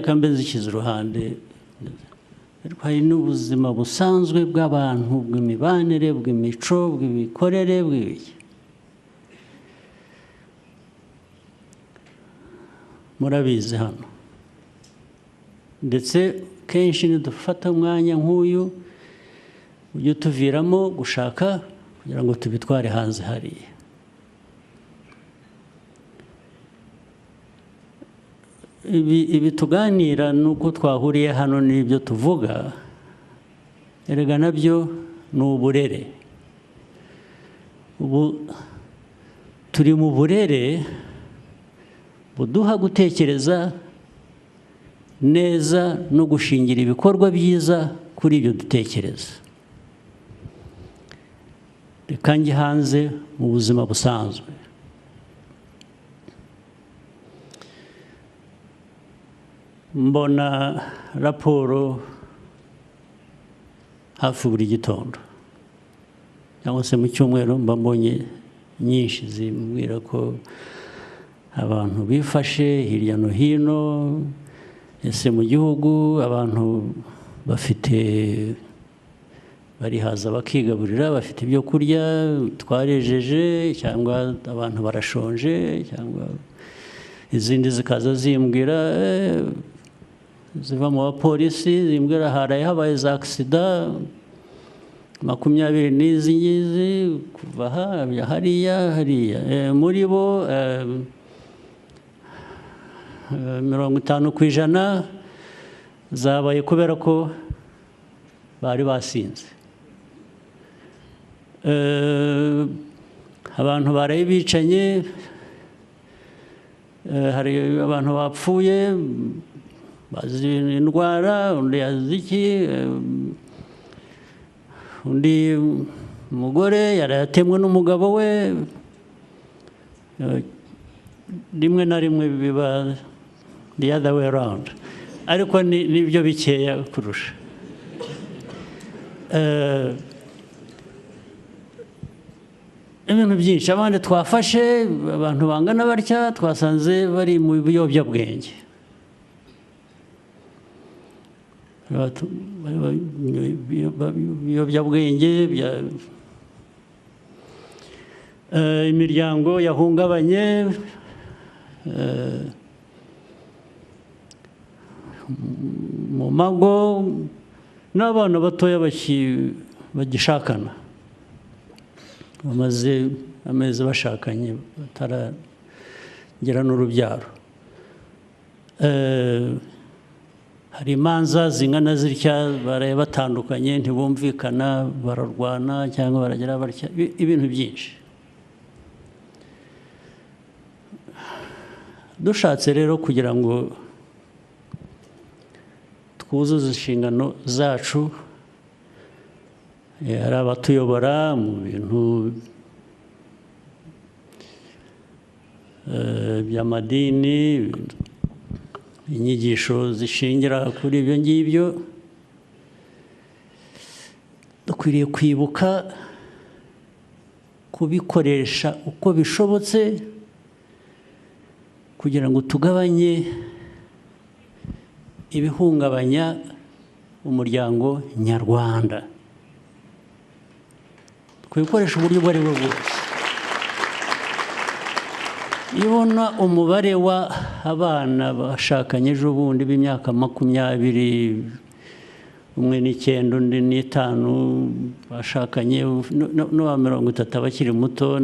reka mbe zishyize uruhande ariko hari n'ubuzima busanzwe bw'abantu bw'imibanire bw'imico bw'imikorere bw'ibiki murabizi hano ndetse kenshi nidufata umwanya nk'uyu ujye utuviramo gushaka kugira ngo tubitware hanze hariya ibi tuganira nuko twahuriye hano n'ibyo tuvuga erega nabyo ni uburere ubu turi mu burere buduha gutekereza neza no gushingira ibikorwa byiza kuri ibyo dutekereza reka njye hanze mu buzima busanzwe mbona raporo hafi buri gitondo cyangwa se mu cyumweru mba mbonye nyinshi zimbwira ko abantu bifashe hirya no hino ese mu gihugu abantu bafite barihaza bakigaburira bafite ibyo kurya twarejeje cyangwa abantu barashonje cyangwa izindi zikaza zimbwira ziva mu bapolisi zimbwira haraye habaye za agisida 20 n'izi ngizi kuva hariya muri bo 50% zabaye kubera ko bari basinze abantu baraye bicanye hari abantu bapfuye bazi indwara undi yaziki undi umugore yaratemwe n'umugabo we rimwe na rimwe biba the other way around ariko nibyo bikeya kurusha ibintu byinshi abandi twafashe abantu bangana batya twasanze bari mu biyobyabwenge ibiyobyabwenge imiryango yahungabanye mu mago n'abana batoya bagishakana bamaze amezi bashakanye bataragera n'urubyaro hari imanza zingana zitya baraye batandukanye ntibumvikana bararwana cyangwa baragira batya ibintu byinshi dushatse rero kugira ngo twuzuze inshingano zacu hari abatuyobora mu bintu by'amadini inyigisho zishingira kuri ibyo ngibyo dukwiriye kwibuka kubikoresha uko bishobotse kugira ngo tugabanye ibihungabanya umuryango nyarwanda kubikoresha uburyo ubwo ari bwo bwose iyo ubona umubare w'abana bashakanye ejo bundi b'imyaka 20 umwe n'9 undi n'5 bashakanye n'uwa 30 abakiri muto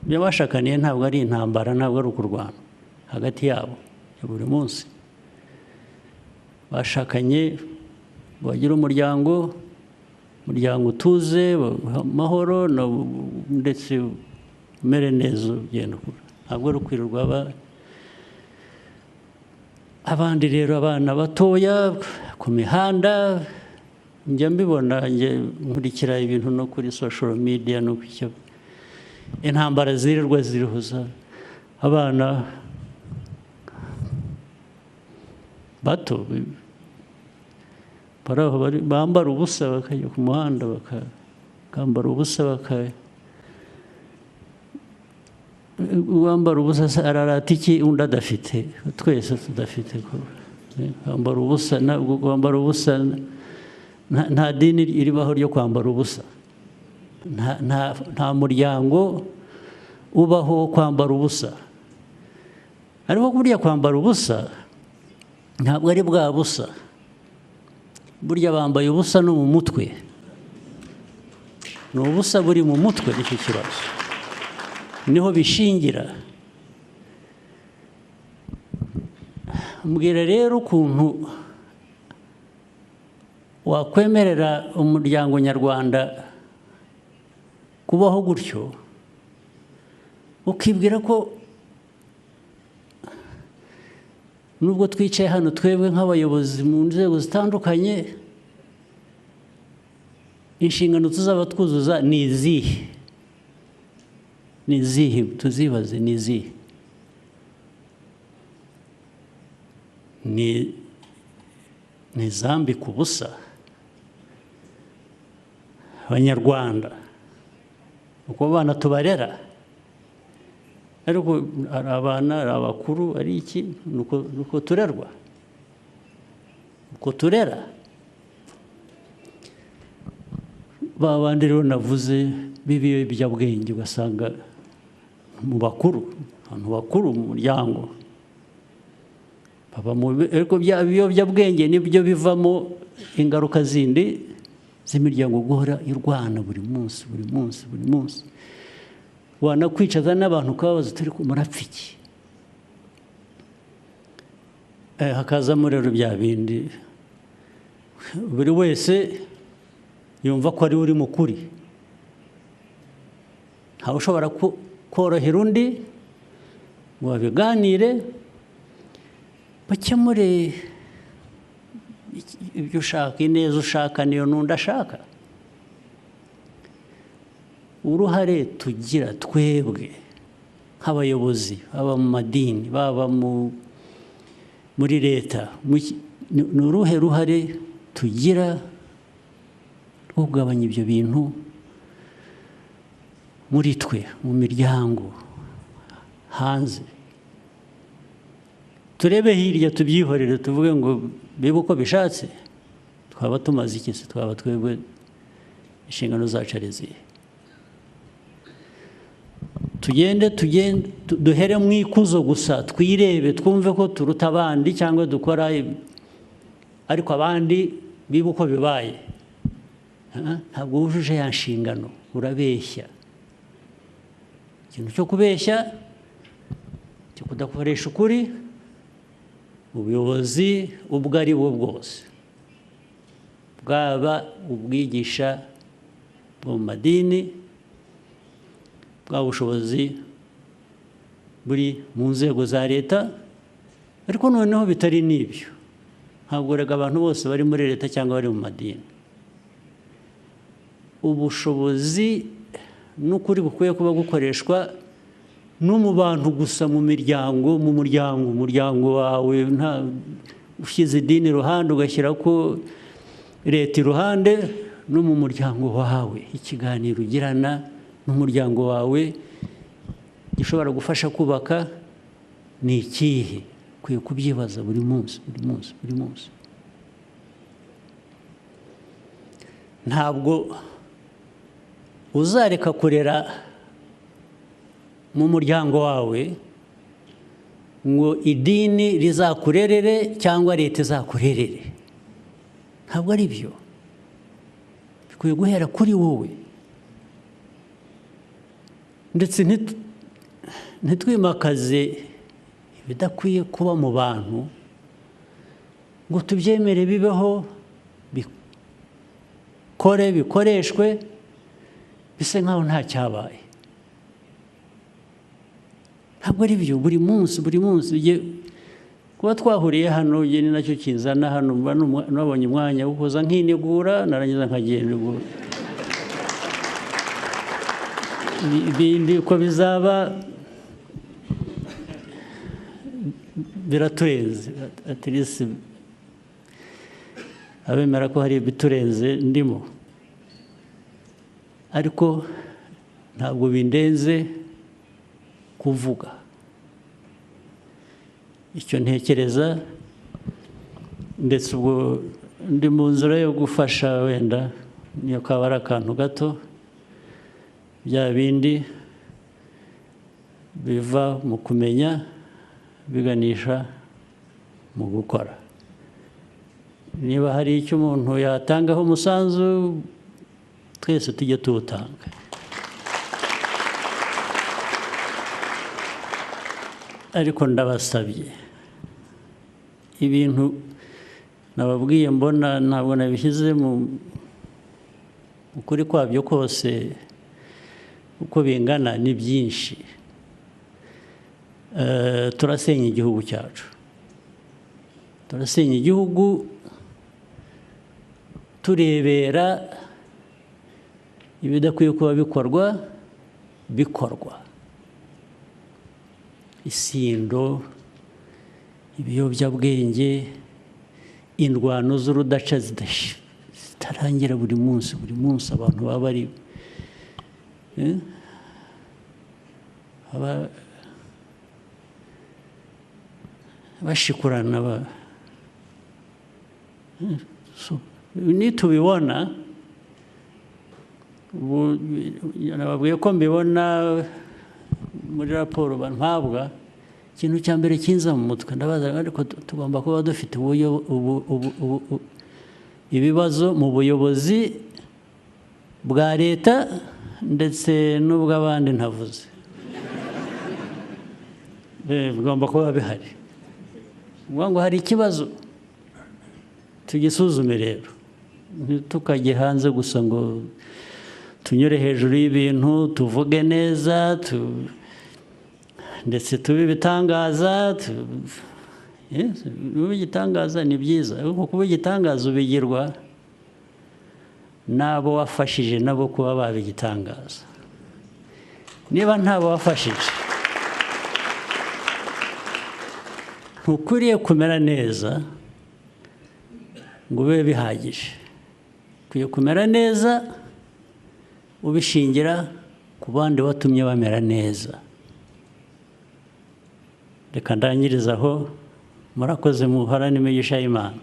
ibyo bashakaniye ntabwo ari intambara ntabwo ari ukurwana hagati yabo ya buri munsi bashakanye bagira umuryango utuze amahoro ndetse umere neza ugenda ukura ntabwo ari ukwirirwa abandi rero abana batoya ku mihanda njya mbibona nkurikira ibintu no kuri social media no ku intambara zirirwa zirihuza abana bato bambara ubusa bakajya ku muhanda bakambara ubusa uwambara ubusa ararata iki undi adafite twese tudafite kwambara ubusa ntabwo kwambara ubusa nta dini iribaho ryo kwambara ubusa nta muryango ubaho kwambara ubusa ariko burya kwambara ubusa ntabwo ari bwa busa burya bambaye ubusa no mu mutwe ni ubusa buri mu mutwe nicyo kibazo niho bishingira mbwira rero ukuntu wakwemerera umuryango nyarwanda kubaho gutyo ukibwira ko nubwo twicaye hano twebwe nk'abayobozi mu nzego zitandukanye inshingano tuzaba twuzuza ni izihe tuzibaze ni izihe ni zambika ubusa abanyarwanda uko abana tubarera ariko ari abana ari abakuru ari iki nuko turerwa uko turera ba bandi rero navuze b'ibiyobyabwenge ugasanga mu bakuru abantu bakuru mu muryango ariko ibiyobyabwenge nibyo bivamo ingaruka zindi z'imiryango guhora irwana buri munsi wanakwicaza n'abantu ukababaza turi murapfa iki hakazamo rero bya bindi buri wese yumva ko ari uri mukuri ntawe ushobora korohera undi ngo babiganire bakemure ibyo ushaka ineza ushaka niyo n'undi ashaka uruhare tugira twebwe nk'abayobozi baba mu madini baba muri leta ni uruhe ruhare tugira rwo kugabanya ibyo bintu muri twe mu miryango hanze turebe hirya tubyihorere tuvuge ngo bibe uko bishatse twaba tumaze iki se twaba twebwe inshingano zacu ari izihe tugende duhere mu ikuzo gusa twirebe twumve ko turuta abandi cyangwa dukora ariko abandi bibe uko bibaye ntabwo wujuje ya nshingano urabeshya ikintu cyo kubeshya cyo kudakoresha ukuri ubuyobozi ubwo ari bwo bwose bwaba ubwigisha bwo mu madini bwa bushobozi buri mu nzego za leta ariko noneho bitari n'ibyo ntabwo rega abantu bose bari muri leta cyangwa bari mu madini ubushobozi n'ukuri bukwiye kuba gukoreshwa no mu bantu gusa mu muryango wawe nta ushyize idini iruhande ugashyira ko leta iruhande no mu muryango wawe ikiganiro ugirana n'umuryango wawe gishobora gufasha kubaka ni ikihe ukwiye kubyibaza buri munsi ntabwo uzareka kurera mu muryango wawe ngo idini rizakurerere cyangwa leta izakurerere ntabwo ari byo bikwiye guhera kuri wowe ndetse ntitwimakaze ibidakwiye kuba mu bantu ngo tubyemere bibeho bikoreshwe bisa nkaho nta cyabaye ntabwo ari byo buri munsi kuba twahuriye hano ni nacyo kizana hano nabonye umwanya wo kuza nkinigura narangiza nkagenda ibindi uko bizaba biraturenze atirisi abemera ko hari ibiturenze ndimo ariko ntabwo bindenze kuvuga. Icyo ntekereza, ndetse ubwo ndi mu nzira yo gufasha wenda niyo kaba ari akantu gato, bya bindi biva mu kumenya biganisha mu gukora. Niba hari icyo umuntu yatangaho umusanzu, twese tujye tuwutanga. Ariko ndabasabye, ibintu nababwiye mbona ntabwo nabishyize mu ukuri kwabyo kose uko bingana, ni byinshi. Turasenya igihugu cyacu, turasenya igihugu turebera ibidakwiye kuba bikorwa. Isindo, ibiyobyabwenge, indwano z'urudaca zitarangira buri munsi abantu baba bari bashikurana. Nitubibona, nababwiye ko mbibona muri raporo mpabwa, ikintu cya mbere kinza mu mutwe ndabaza, ariko tugomba kuba dufite ibibazo mu buyobozi bwa leta ndetse n'ubw'abandi ntavuze. Bigomba kuba bihari. Ngo hari ikibazo, tugisuzume rero. Ntitukajye hanze gusa ngo tunyure hejuru y'ibintu, tuvuge neza, ndetse tube ibitangaza. Kuba igitangaza ni byiza, ariko kuba igitangaza ubigirwa n'abo wafashije nabo kuba baba igitangaza. Niba ntabo wafashije, ntukwiriye kumera neza ngo ube bihagije. Ukwiye kumera neza ubishingira ku bandi watumye bamera neza. Reka ndangiriza aho. Murakoze, muhorane imigisha y'Imana.